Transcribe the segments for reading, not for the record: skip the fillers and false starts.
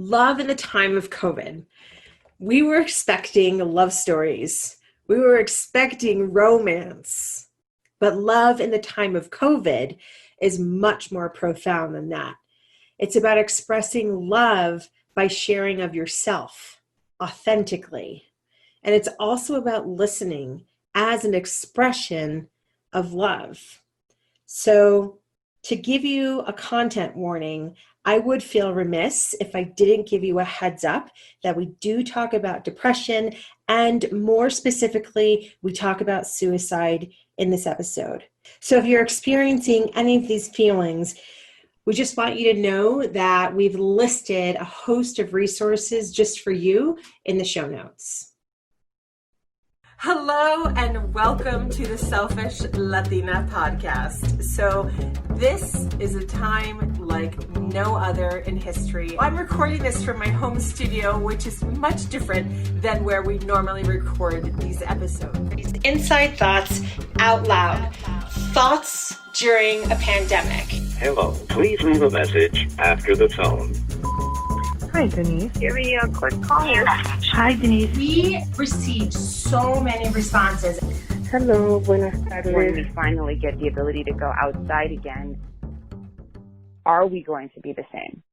Love in the time of COVID. We were expecting love stories. We were expecting romance. But love in the time of COVID is much more profound than that. It's about expressing love by sharing of yourself authentically. And it's also about listening as an expression of love. So, to give you a content warning, I would feel remiss if I didn't give you a heads up that we do talk about depression, and more specifically, we talk about suicide in this episode. So if you're experiencing any of these feelings, we just want you to know that we've listed a host of resources just for you in the show notes. Hello and welcome to the Selfish Latina podcast. So this is a time like no other in history. I'm recording this from my home studio, which is much different than where we normally record these episodes. Inside thoughts out loud. Thoughts during a pandemic. Hello, please leave a message after the tone. Hi, Denise. Give me a quick call here. Hi, Denise. We received so many responses. Hello, buenas tardes. When we finally get the ability to go outside again, are we going to be the same?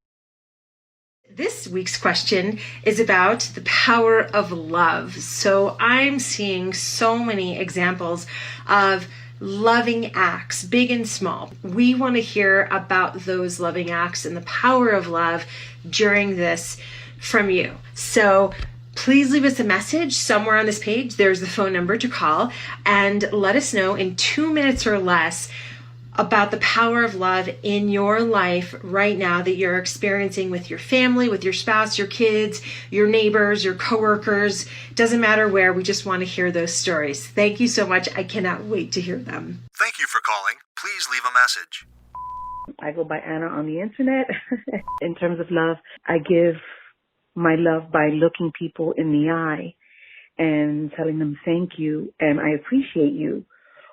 This week's question is about the power of love. So I'm seeing so many examples of loving acts, big and small. We want to hear about those loving acts and the power of love during this from you. So please leave us a message somewhere on this page. There's the phone number to call and let us know in 2 minutes or less about the power of love in your life right now that you're experiencing with your family, with your spouse, your kids, your neighbors, your coworkers. Doesn't matter where, we just want to hear those stories. Thank you so much. I cannot wait to hear them. Thank you for calling. Please leave a message. I go by Anna on the internet. In terms of love, I give my love by looking people in the eye and telling them thank you and I appreciate you,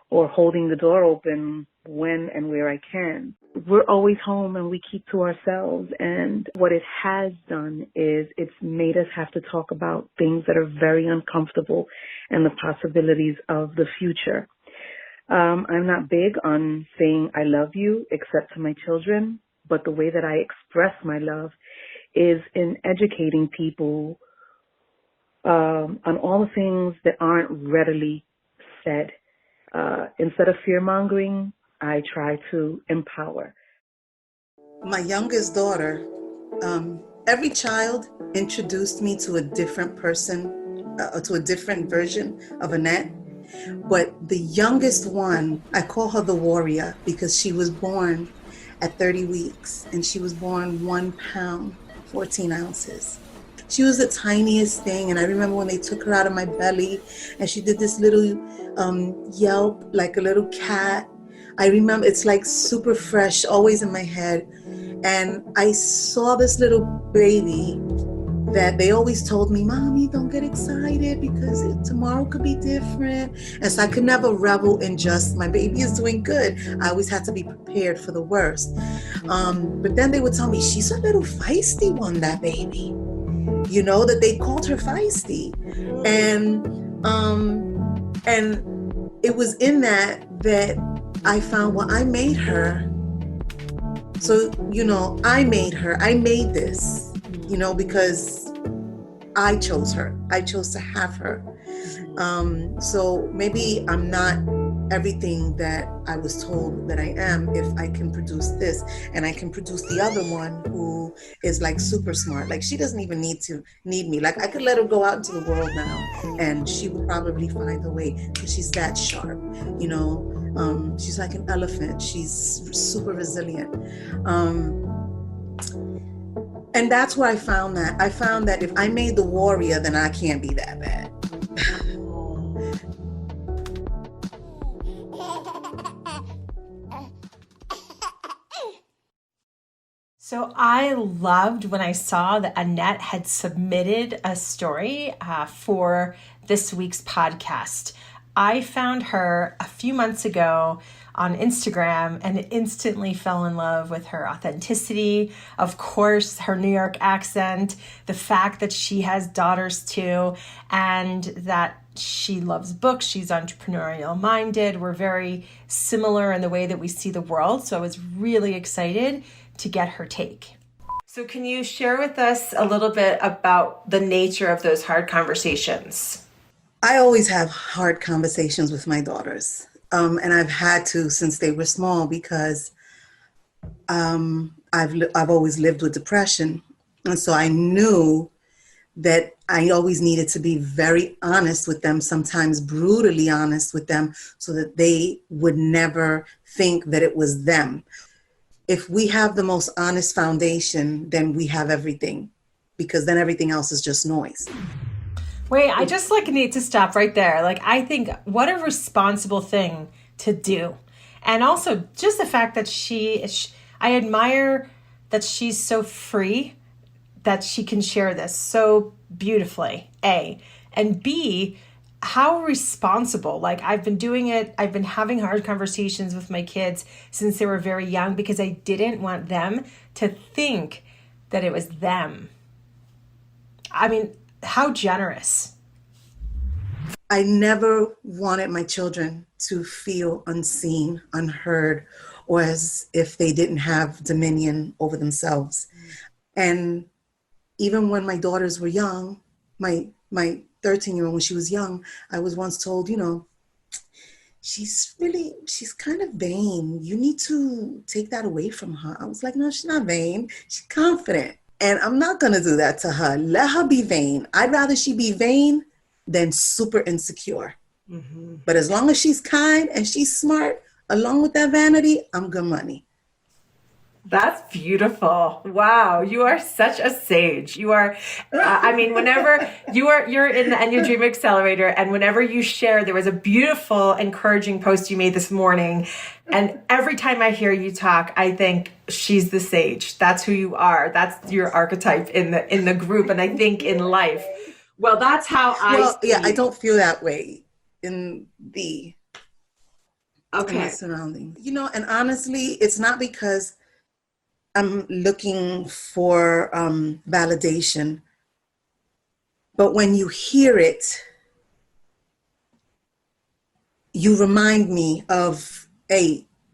or holding the door open when and where I can. We're always home and we keep to ourselves. And what it has done is it's made us have to talk about things that are very uncomfortable and the possibilities of the future. I'm not big on saying I love you except to my children, but the way that I express my love is in educating people on all the things that aren't readily said. Instead of fear-mongering, I try to empower. My youngest daughter, every child introduced me to a different person, to a different version of Annette. But the youngest one, I call her the warrior because she was born at 30 weeks and she was born 1 pound, 14 ounces. She was the tiniest thing, and I remember when they took her out of my belly and she did this little yelp like a little cat. I remember it's like super fresh, always in my head. And I saw this little baby that they always told me, Mommy, don't get excited because tomorrow could be different. And so I could never revel in just my baby is doing good. I always had to be prepared for the worst. But then they would tell me, she's a little feisty one, that baby. You know, that they called her feisty. And it was in that I found, well, I made her. So, you know, I made her. I made this, you know, because I chose her. I chose to have her. So maybe I'm not everything that I was told that I am if I can produce this, and I can produce the other one who is like super smart. Like she doesn't even need me. Like I could let her go out into the world now and she would probably find her way because she's that sharp, you know. She's like an elephant. She's super resilient. And that's where I found that. I found that if I made the warrior, then I can't be that bad. So I loved when I saw that Annette had submitted a story for this week's podcast. I found her a few months ago on Instagram and instantly fell in love with her authenticity. Of course, her New York accent, the fact that she has daughters too, and that she loves books. She's entrepreneurial minded. We're very similar in the way that we see the world. So I was really excited to get her take. So can you share with us a little bit about the nature of those hard conversations? I always have hard conversations with my daughters. And I've had to since they were small because I've always lived with depression. And so I knew that I always needed to be very honest with them, sometimes brutally honest with them, so that they would never think that it was them. If we have the most honest foundation, then we have everything, because then everything else is just noise. Wait, I just need to stop right there. I think what a responsible thing to do. And also just the fact that I admire that she's so free, that she can share this so beautifully, A. And B, how responsible. I've been doing it. I've been having hard conversations with my kids since they were very young because I didn't want them to think that it was them. I mean, how generous. I never wanted my children to feel unseen, unheard, or as if they didn't have dominion over themselves. And even when my daughters were young, my 13-year-old, when she was young, I was once told, she's kind of vain. You need to take that away from her. I was like, no, she's not vain. She's confident. And I'm not going to do that to her. Let her be vain. I'd rather she be vain than super insecure. Mm-hmm. But as long as she's kind and she's smart, along with that vanity, I'm good money. That's beautiful. Wow. You are such a sage. You are, whenever you're in the Eñye Dream Accelerator, and whenever you share, there was a beautiful, encouraging post you made this morning. And every time I hear you talk, I think she's the sage. That's who you are. That's your archetype in the group. And I think in life. Well, that's how I don't feel that way in the surrounding. And honestly, it's not because I'm looking for validation. But when you hear it, you remind me of,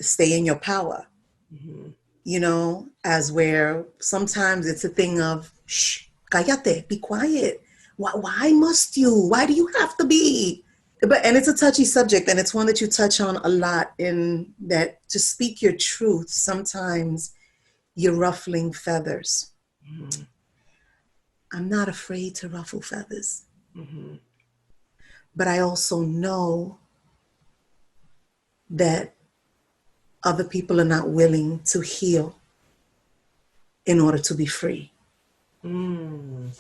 stay in your power. Mm-hmm. As where sometimes it's a thing of, shh, cállate, be quiet. Why must you? Why do you have to be? And it's a touchy subject, and it's one that you touch on a lot, in that to speak your truth, sometimes you're ruffling feathers. Mm-hmm. I'm not afraid to ruffle feathers. Mm-hmm. But I also know that other people are not willing to heal in order to be free. Mm.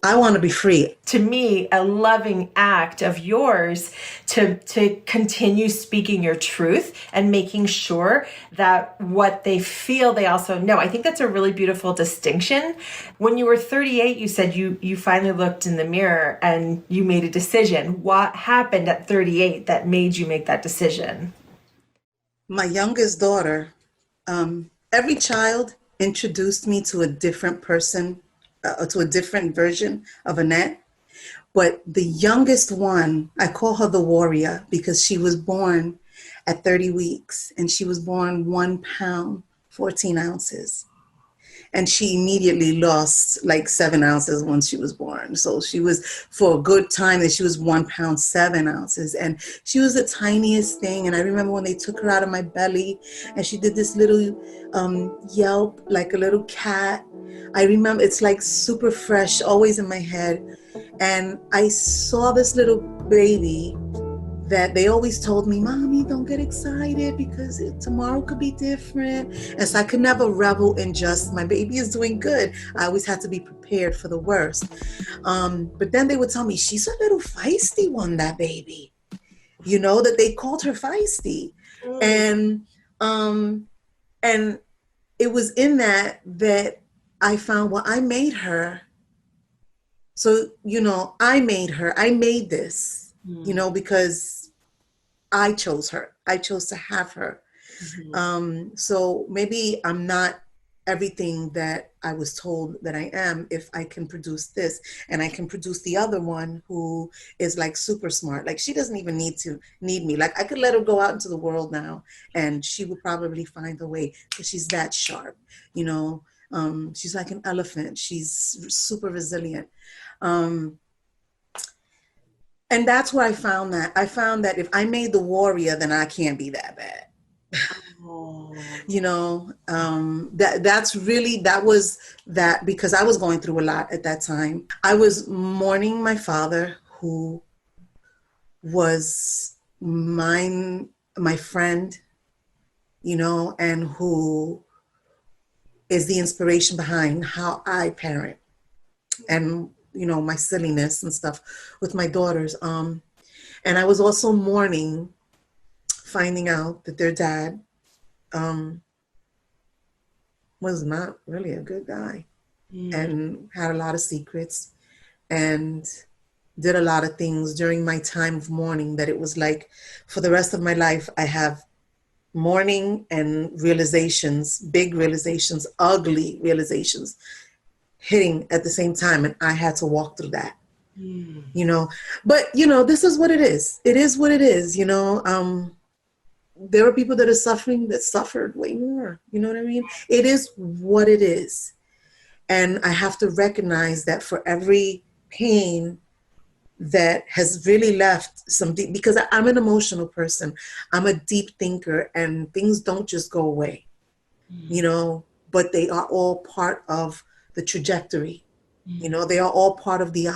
I want to be free. To me, a loving act of yours to continue speaking your truth and making sure that what they feel, they also know. I think that's a really beautiful distinction. When you were 38, you said you finally looked in the mirror and you made a decision. What happened at 38 that made you make that decision? My youngest daughter, every child introduced me to a different person, to a different version of Annette. But the youngest one, I call her the warrior, because she was born at 30 weeks and she was born 1 pound, 14 ounces. And she immediately lost 7 ounces once she was born. So she was, for a good time, that she was 1 pound, 7 ounces. And she was the tiniest thing. And I remember when they took her out of my belly and she did this little yelp, like a little cat. I remember, it's super fresh, always in my head. And I saw this little baby that they always told me, Mommy, don't get excited because tomorrow could be different. And so I could never revel in just, my baby is doing good. I always had to be prepared for the worst. But then they would tell me, she's a little feisty one, that baby. That they called her feisty. Mm. And it was in that I found, well, I made her. So, I made her. I made this, because I chose her. I chose to have her. So maybe I'm not everything that I was told that I am if I can produce this, and I can produce the other one who is like super smart. Like, she doesn't even need me. Like, I could let her go out into the world now and she would probably find a way, because she's that sharp, you know. She's like an elephant. She's super resilient. And that's where I found that if I made the warrior, then I can't be that bad. You know, that was because I was going through a lot at that time. I was mourning my father, who was my friend, you know, and who is the inspiration behind how I parent, and, you know, my silliness and stuff with my daughters. And I was also mourning finding out that their dad was not really a good guy, and had a lot of secrets, and did a lot of things during my time of mourning that it was like, for the rest of my life, I have mourning and realizations, big realizations, ugly realizations hitting at the same time. And I had to walk through that, you know, but, you know, this is what it is. It is what it is, you know. There are people that are suffering that suffered way more. You know what I mean? It is what it is. And I have to recognize that for every pain that has really left some deep, because I'm an emotional person. I'm a deep thinker, and things don't just go away, you know, but they are all part of the trajectory. You know, they are all part of the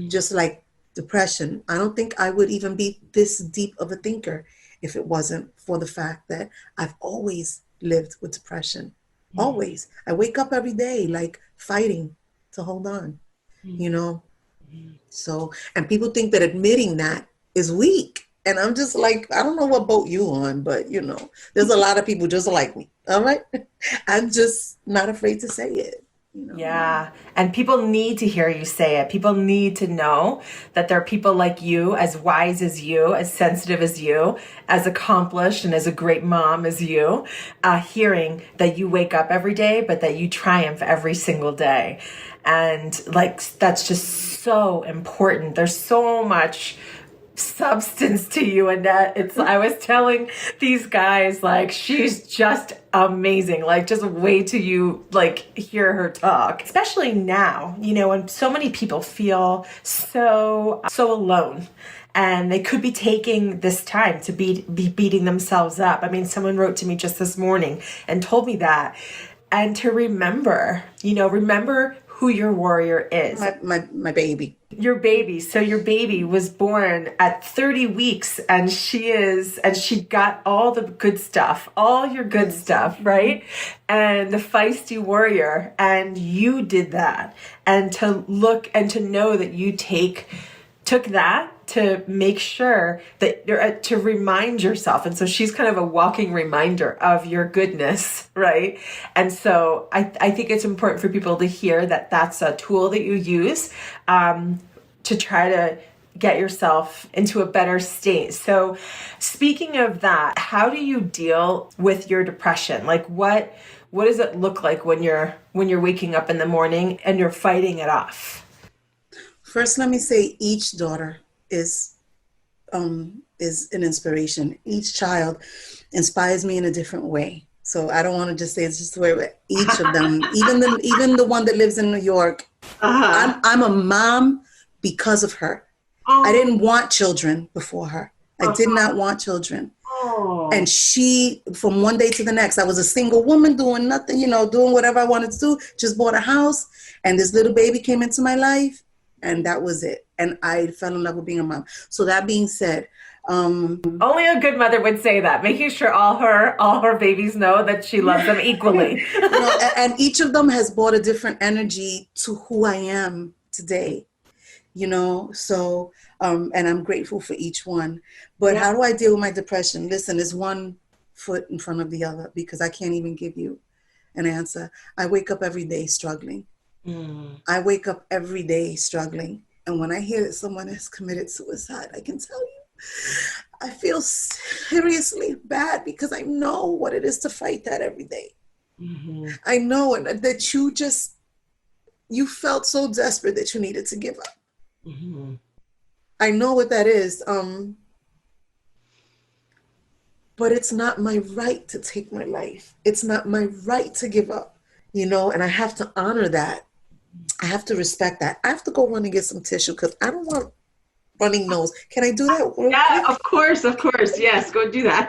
just like depression. I don't think I would even be this deep of a thinker if it wasn't for the fact that I've always lived with depression. Always. I wake up every day like fighting to hold on, you know? So, and people think that admitting that is weak. And I'm just like, I don't know what boat you on, but, you know, there's a lot of people just like me. All right. I'm just not afraid to say it. You know? Yeah. And people need to hear you say it. People need to know that there are people like you, as wise as you, as sensitive as you, as accomplished and as a great mom as you, hearing that you wake up every day, but that you triumph every single day. And like, that's just so important. There's so much substance to you, Annette. I was telling these guys, like, she's just amazing. Like, just wait till you like hear her talk, especially now, you know, when so many people feel so alone, and they could be taking this time to be beating themselves up. I mean, someone wrote to me just this morning and told me that, and to remember who your warrior is. My baby. Your baby. So your baby was born at 30 weeks, and she got all the good stuff, all your good stuff, right? And the feisty warrior, and you did that. And to look and to know that you took that to make sure that to remind yourself. And so she's kind of a walking reminder of your goodness, right? And so I think it's important for people to hear that that's a tool that you use to try to get yourself into a better state. So speaking of that, how do you deal with your depression? Like what does it look like when you're waking up in the morning and you're fighting it off? First, let me say each daughter is an inspiration. Each child inspires me in a different way. So I don't want to just say it's just the way, but each of them, even the one that lives in New York, I'm a mom because of her. I didn't want children before her. I did not want children. And she, from one day to the next, I was a single woman doing nothing, you know, doing whatever I wanted to do, just bought a house, and this little baby came into my life. And that was it. And I fell in love with being a mom. So that being said, only a good mother would say that, making sure all her babies know that she loves them equally. You know, and each of them has brought a different energy to who I am today, you know, so, and I'm grateful for each one. But how do I deal with my depression? Listen, it's one foot in front of the other, because I can't even give you an answer. I wake up every day struggling. I wake up every day struggling. And when I hear that someone has committed suicide, I can tell you, I feel seriously bad because I know what it is to fight that every day. Mm-hmm. I know that you felt so desperate that you needed to give up. Mm-hmm. I know what that is. But it's not my right to take my life. It's not my right to give up, and I have to honor that. I have to respect that. I have to go run and get some tissue because I don't want running nose. Can I do that real Yeah, quick? of course. Yes, go do that.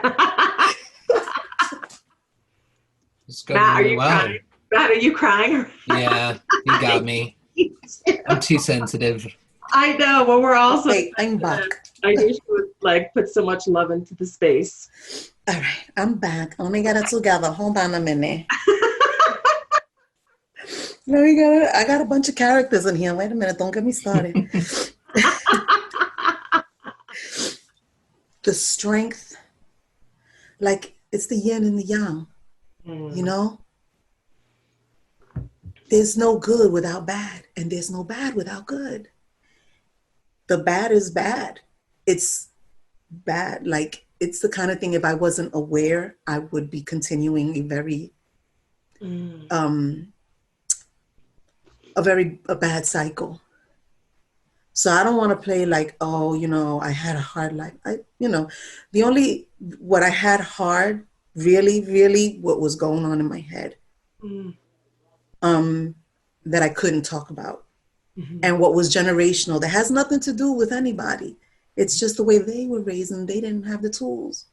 It's Matt, going are really you well. crying? Matt, are you crying? Yeah, you got me. I'm too sensitive. I know. Well, we're also. Okay, I'm back. I knew she would put so much love into the space. All right, I'm back. Let me get it together. Hold on a minute. No, I got a bunch of characters in here. Wait a minute. Don't get me started. The strength, it's the yin and the yang, There's no good without bad, and there's no bad without good. The bad is bad. It's bad. It's the kind of thing, if I wasn't aware, I would be continuing a bad cycle. So I don't want to play I had a hard life. What I had hard, really what was going on in my head, that I couldn't talk about. Mm-hmm. And what was generational, that has nothing to do with anybody. It's just the way they were raised and they didn't have the tools.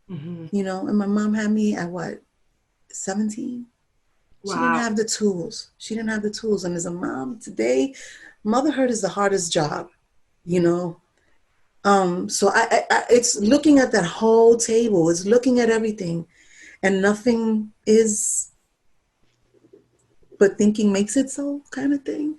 Mm-hmm. And my mom had me at 17? Wow. She didn't have the tools. And as a mom today, motherhood is the hardest job, So it's looking at that whole table. It's looking at everything, and nothing is but thinking makes it so, kind of thing.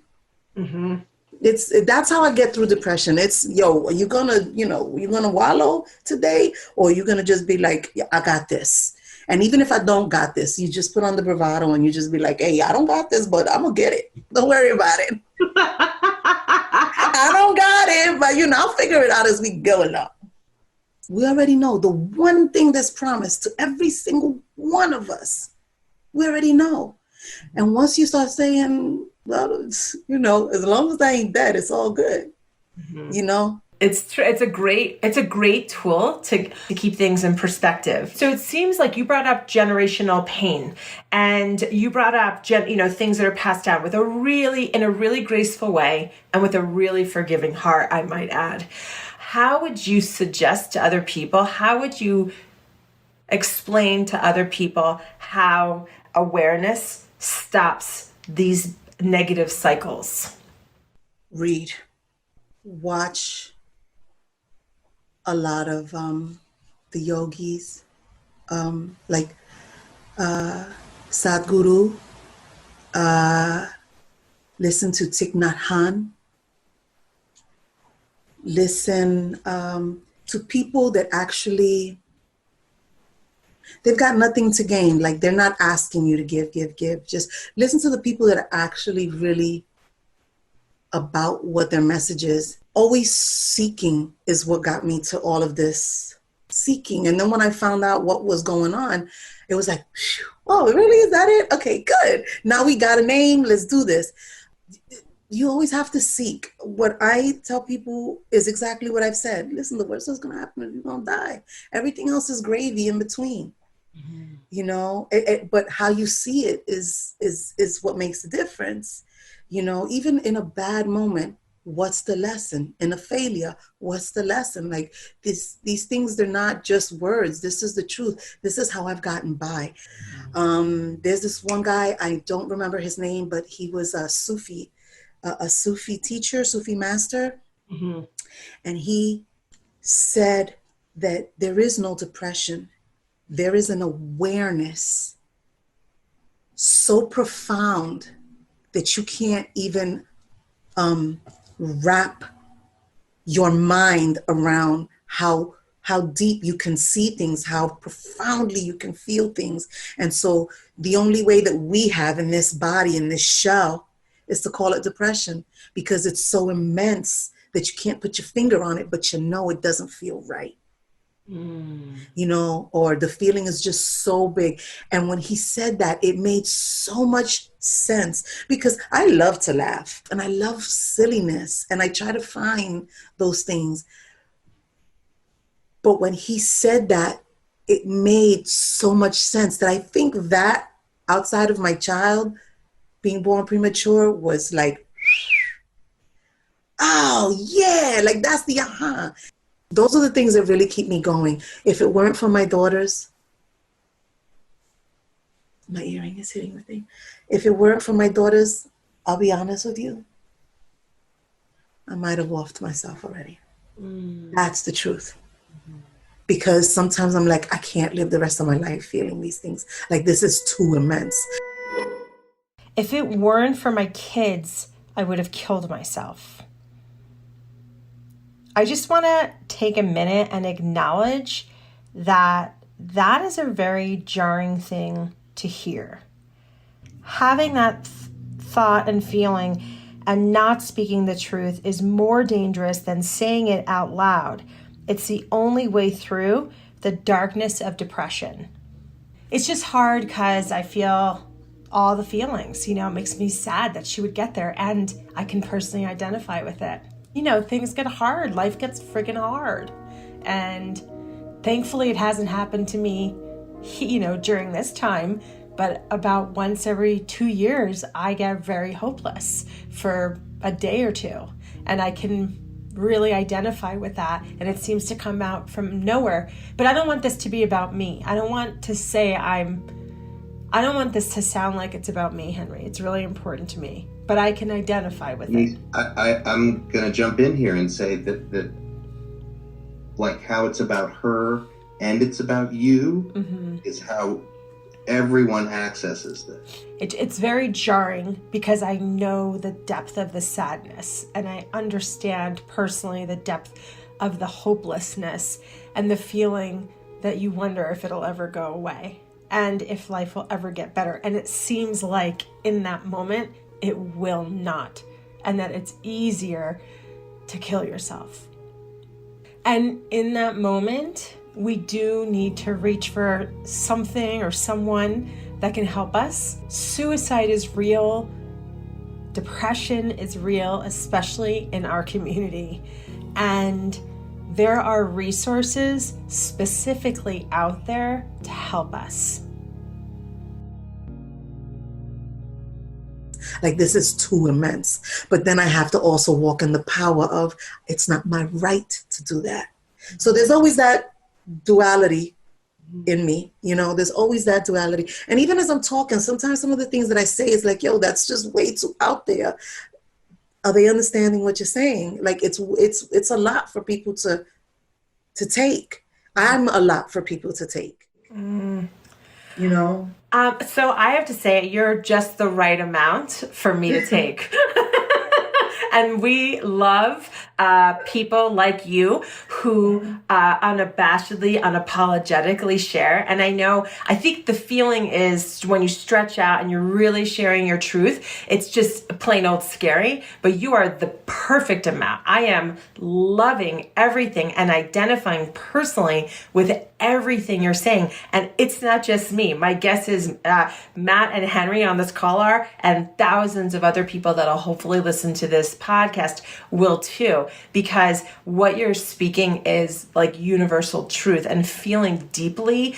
Mm-hmm. That's how I get through depression. It's, are you gonna wallow today, or are you gonna just be like, yeah, I got this? And even if I don't got this, you just put on the bravado and you just be like, hey, I don't got this, but I'm gonna get it. Don't worry about it. I don't got it, but I'll figure it out as we go along. We already know the one thing that's promised to every single one of us. We already know. And once you start saying, well, as long as I ain't dead, it's all good. Mm-hmm. It's true. It's a great tool to keep things in perspective. So it seems like you brought up generational pain, and you brought up things that are passed down in a really graceful way, and with a really forgiving heart, I might add. How would you suggest to other people? How would you explain to other people how awareness stops these negative cycles? Read, watch a lot of the yogis, Sadhguru, listen to Thich Nhat Hanh, listen to people that actually, they've got nothing to gain. They're not asking you to give. Just listen to the people that are actually really about what their message is. Always seeking is what got me to all of this seeking. And then when I found out what was going on, it was like, oh, really? Is that it? Okay, good. Now we got a name. Let's do this. You always have to seek. What I tell people is exactly what I've said. Listen, the worst that's going to happen is you're going to die. Everything else is gravy in between. Mm-hmm. But how you see it is what makes the difference. Even in a bad moment, what's the lesson? In a failure, what's the lesson? These things, they're not just words. This is the truth. This is how I've gotten by. There's this one guy, I don't remember his name, but he was a Sufi teacher, Sufi master. Mm-hmm. And he said that there is no depression. There is an awareness so profound that you can't even wrap your mind around how deep you can see things, how profoundly you can feel things. And so the only way that we have in this body, in this shell, is to call it depression, because it's so immense that you can't put your finger on it, but you know it doesn't feel right. You know, or the feeling is just so big. And when he said that, it made so much sense, because I love to laugh and I love silliness and I try to find those things. But when he said that, it made so much sense that I think that outside of my child being born premature was like, oh yeah, like that's the aha. Those are the things that really keep me going. If it weren't for my daughters, my earring is hitting the thing. If it weren't for my daughters, I'll be honest with you, I might have offed myself already. That's the truth. Because sometimes I'm like, I can't live the rest of my life feeling these things. Like, this is too immense. If it weren't for my kids, I would have killed myself. I just want to take a minute and acknowledge that that is a very jarring thing to hear. Having that thought and feeling and not speaking the truth is more dangerous than saying it out loud. It's the only way through the darkness of depression. It's just hard because I feel all the feelings. You know, it makes me sad that she would get there, and I can personally identify with it. You know, things get hard. Life gets friggin' hard. And thankfully it hasn't happened to me, you know, during this time, but about once every 2 years, I get very hopeless for a day or two. And I can really identify with that. And it seems to come out from nowhere. But I don't want this to be about me. I don't want to say I don't want this to sound like it's about me, Henry. It's really important to me. But I can identify with it. I'm going to jump in here and say that like how it's about her and it's about you is how everyone accesses this. It's very jarring because I know the depth of the sadness, and I understand personally the depth of the hopelessness and the feeling that you wonder if it'll ever go away and if life will ever get better. And it seems like in that moment, it will not, and that it's easier to kill yourself. And in that moment, we do need to reach for something or someone that can help us. Suicide is real. Depression is real, especially in our community. And there are resources specifically out there to help us. Like, this is too immense. But then I have to also walk in the power of, it's not my right to do that. So there's always that duality in me, you know, there's always that duality. And even as I'm talking, sometimes some of the things that I say is like, yo, that's just way too out there. Are they understanding what you're saying? Like, it's a lot for people to take. I'm a lot for people to take. You know? So I have to say, you're just the right amount for me to take. And we love people like you who unabashedly, unapologetically share. And I think the feeling is when you stretch out and you're really sharing your truth, it's just plain old scary, but you are the perfect amount. I am loving everything and identifying personally with everything you're saying. And it's not just me. My guess is Matt and Henry on this call are, and thousands of other people that'll hopefully listen to this podcast will too, because what you're speaking is like universal truth, and feeling deeply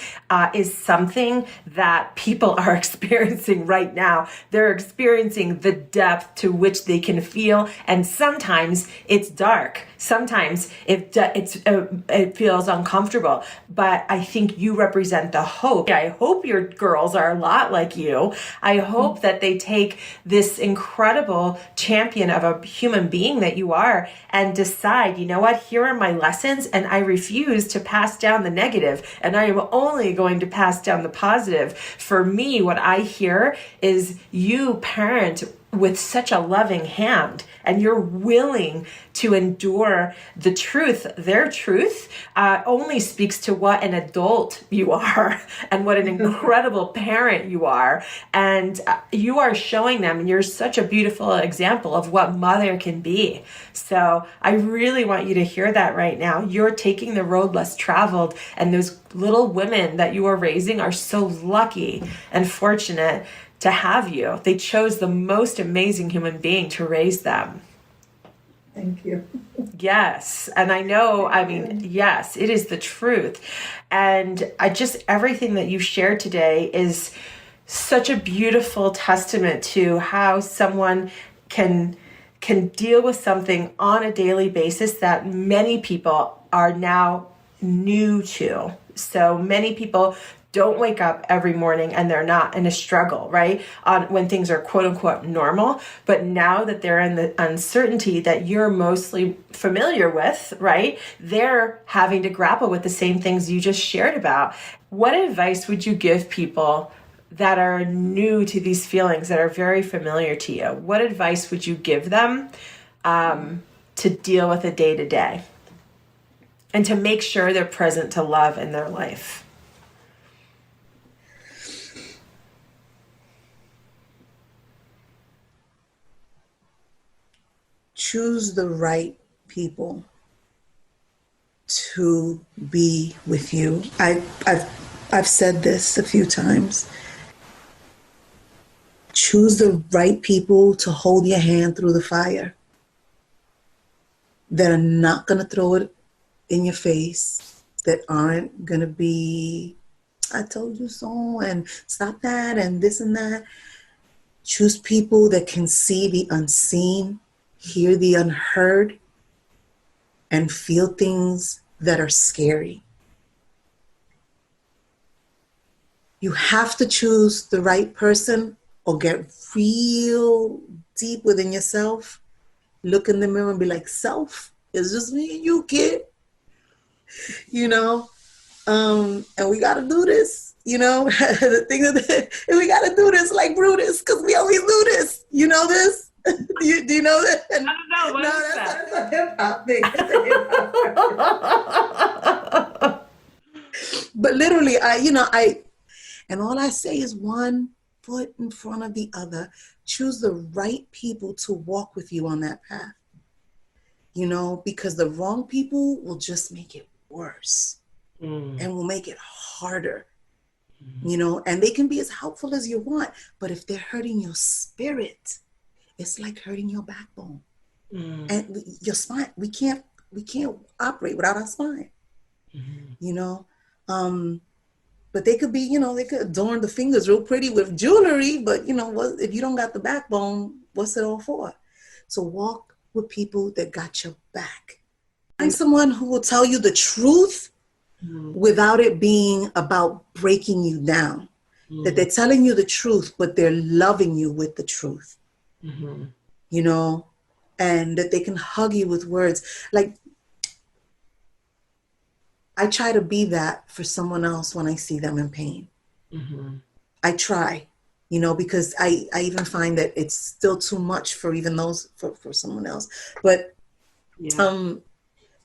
is something that people are experiencing right now. They're experiencing the depth to which they can feel, and sometimes it's dark. Sometimes it feels uncomfortable, but I think you represent the hope. I hope your girls are a lot like you. I hope that they take this incredible champion of a human being that you are and decide, you know what, here are my lessons, and I refuse to pass down the negative, and I am only going to pass down the positive. For me, what I hear is you parent with such a loving hand, and you're willing to endure the truth. Their truth only speaks to what an adult you are and what an incredible parent you are. And you are showing them, and you're such a beautiful example of what mother can be. So I really want you to hear that right now. You're taking the road less traveled, and those little women that you are raising are so lucky and fortunate to have you. They chose the most amazing human being to raise them. Thank you. Yes. And I know, I mean, yes, it is the truth. And everything that you shared today is such a beautiful testament to how someone can deal with something on a daily basis that many people are now new to. So many people don't wake up every morning and they're not in a struggle, right? When things are quote unquote normal. But now that they're in the uncertainty that you're mostly familiar with, right? They're having to grapple with the same things you just shared about. What advice would you give people that are new to these feelings, that are very familiar to you? What advice would you give them to deal with it day to day and to make sure they're present to love in their life? Choose the right people to be with you. I've said this a few times. Choose the right people to hold your hand through the fire. That are not going to throw it in your face. That aren't going to be, I told you so, and stop that, and this and that. Choose people that can see the unseen, hear the unheard, and feel things that are scary. You have to choose the right person or get real deep within yourself. Look in the mirror and be like, self, it's just me and you, kid. And we got to do this, the thing and we got to do this like Brutus, because we always do this. You know this? Do you know that? I don't know. What is That's a hip-hop thing. But literally, and all I say is one foot in front of the other. Choose the right people to walk with you on that path. Because the wrong people will just make it worse and will make it harder. And they can be as helpful as you want, but if they're hurting your spirit, it's like hurting your backbone and your spine. We can't operate without our spine, but they could be, they could adorn the fingers real pretty with jewelry, but if you don't got the backbone, what's it all for? So walk with people that got your back. Find someone who will tell you the truth without it being about breaking you down. That they're telling you the truth, but they're loving you with the truth. And that they can hug you with words. Like, I try to be that for someone else when I see them in pain. I try, because I even find that it's still too much for even those, for someone else. But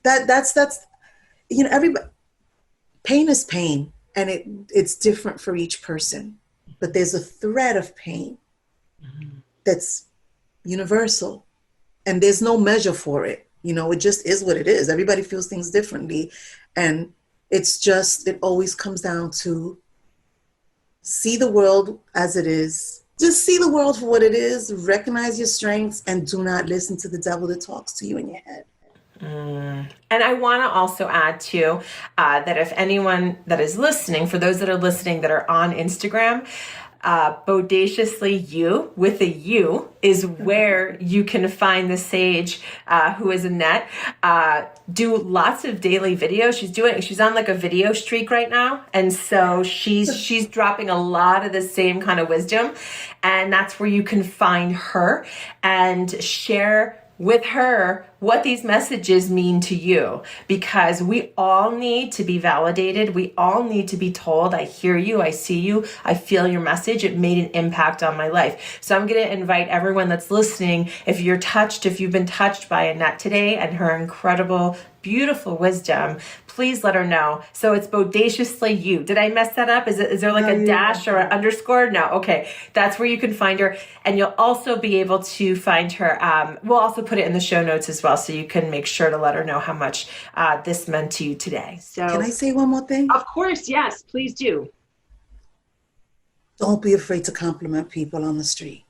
that's everybody, pain is pain, and it's different for each person. But there's a thread of pain that's universal, and there's no measure for it. It just is what it is. Everybody feels things differently, and it always comes down to see the world as it is. Just see the world for what it is, recognize your strengths, and do not listen to the devil that talks to you in your head. And I want to also add too, that if anyone that is listening, for those that are listening that are on Instagram, Bodaciously You with a U is where you can find the sage, who is Eñye, do lots of daily videos. She's on like a video streak right now. And so she's dropping a lot of the same kind of wisdom. And that's where you can find her and share with her what these messages mean to you, because we all need to be validated. We all need to be told, I hear you, I see you, I feel your message. It made an impact on my life. So I'm going to invite everyone that's listening, if you've been touched by Eñye today and her incredible, beautiful wisdom, please let her know. So it's Bodaciously You. Did I mess that up? Is there like a dash or an underscore? No. Okay. That's where you can find her. And you'll also be able to find her. We'll also put it in the show notes as well, so you can make sure to let her know how much this meant to you today. So, can I say one more thing? Of course. Yes, please do. Don't be afraid to compliment people on the street.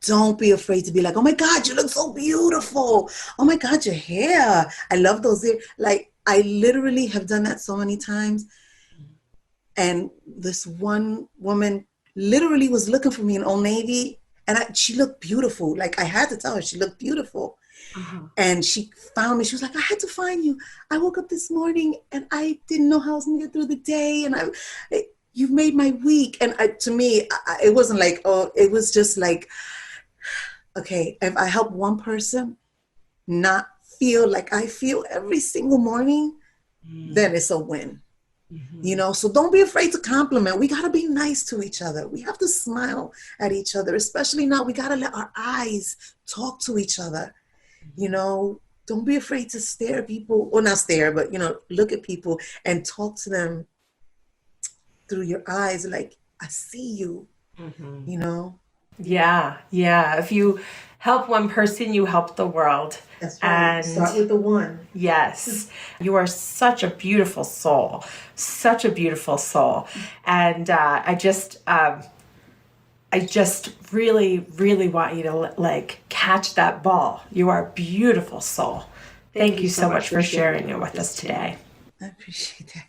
Don't be afraid to be like, oh my God, you look so beautiful. Oh my God, your hair. I love those ears. Like, I literally have done that so many times. And this one woman literally was looking for me in Old Navy, and she looked beautiful. Like, I had to tell her she looked beautiful. And she found me. She was like, I had to find you. I woke up this morning and I didn't know how I was going to get through the day. And you've made my week. And to me, it wasn't like, oh, it was just like, okay, if I help one person not feel like I feel every single morning, then it's a win. You know, so don't be afraid to compliment. We got to be nice to each other. We have to smile at each other, especially now. We got to let our eyes talk to each other. You know, don't be afraid to stare at people, or not stare, but, you know, look at people and talk to them through your eyes. Like, I see you, you know? Yeah. If you help one person, you help the world. That's right. And start with the one. Yes. You are such a beautiful soul. Such a beautiful soul. And I just really, really want you to like catch that ball. You are a beautiful soul. Thank you so much for sharing it with us today. I appreciate that.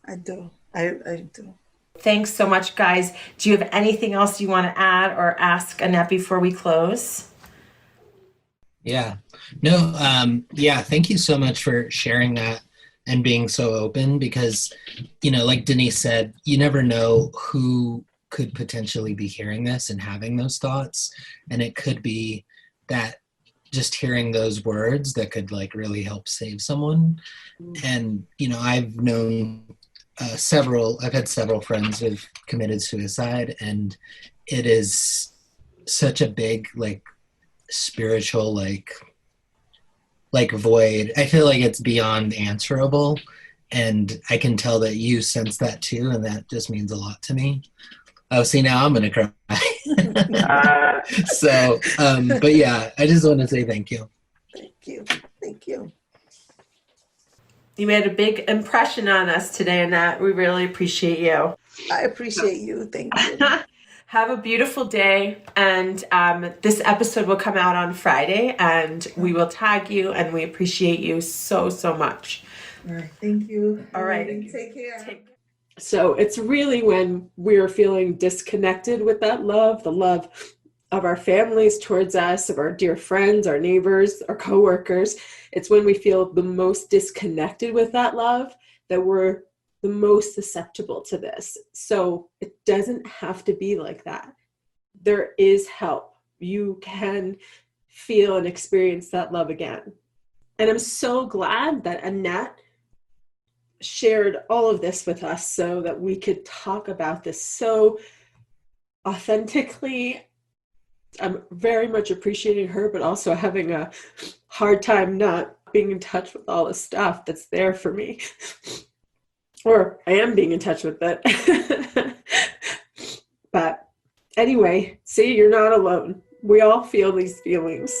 I do. I do. Thanks so much, guys. Do you have anything else you want to add or ask Eñye before we close? Yeah. No, thank you so much for sharing that and being so open, because, you know, like Denise said, you never know who could potentially be hearing this and having those thoughts. And it could be that just hearing those words that could like really help save someone. And, you know, I've known I've had several friends who've committed suicide, and it is such a big, like, spiritual, like void. I feel like it's beyond answerable, and I can tell that you sense that too, and that just means a lot to me. Oh, see, now I'm gonna cry. So, but yeah, I just want to say thank you. Thank you. You made a big impression on us today, and that we really appreciate you. I appreciate you. Thank you. Have a beautiful day. And this episode will come out on Friday, and we will tag you, and we appreciate you so, so much. All right. Thank you. All right. Take care. So it's really when we're feeling disconnected with that love, the love of our families towards us, of our dear friends, our neighbors, our coworkers. It's when we feel the most disconnected with that love that we're the most susceptible to this. So it doesn't have to be like that. There is help. You can feel and experience that love again. And I'm so glad that Eñye shared all of this with us so that we could talk about this so authentically. I'm very much appreciating her, but also having a hard time not being in touch with all the stuff that's there for me. Or I am being in touch with it. But anyway, see, you're not alone. We all feel these feelings.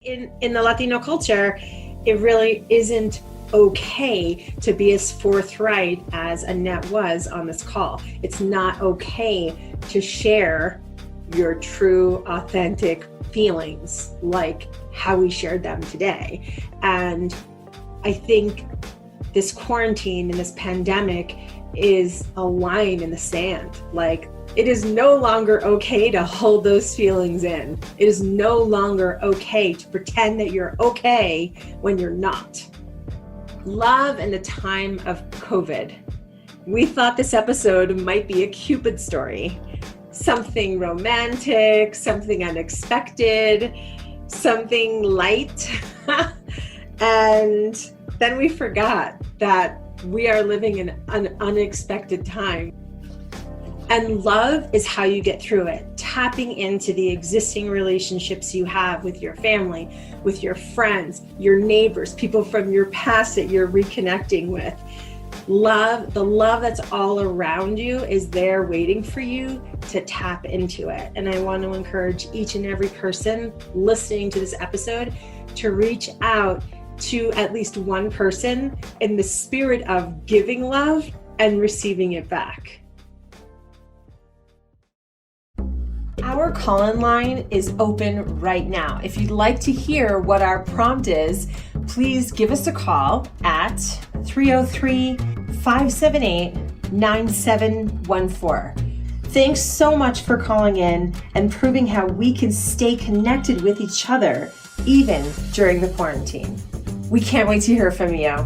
In the Latino culture, it really isn't okay to be as forthright as Eñye was on this call. It's not okay to share your true, authentic feelings like how we shared them today. And I think this quarantine and this pandemic is a line in the sand. Like, it is no longer okay to hold those feelings in. It is no longer okay to pretend that you're okay when you're not. Love in the time of COVID. We thought this episode might be a Cupid story. something romantic, something unexpected, something light. And then we forgot that we are living in an unexpected time. And love is how you get through it. Tapping into the existing relationships you have with your family, with your friends, your neighbors, people from your past that you're reconnecting with. Love, the love that's all around you is there waiting for you to tap into it. And I want to encourage each and every person listening to this episode to reach out to at least one person in the spirit of giving love and receiving it back. Our call-in line is open right now. If you'd like to hear what our prompt is, please give us a call at 303-578-9714. Thanks so much for calling in and proving how we can stay connected with each other even during the quarantine. We can't wait to hear from you.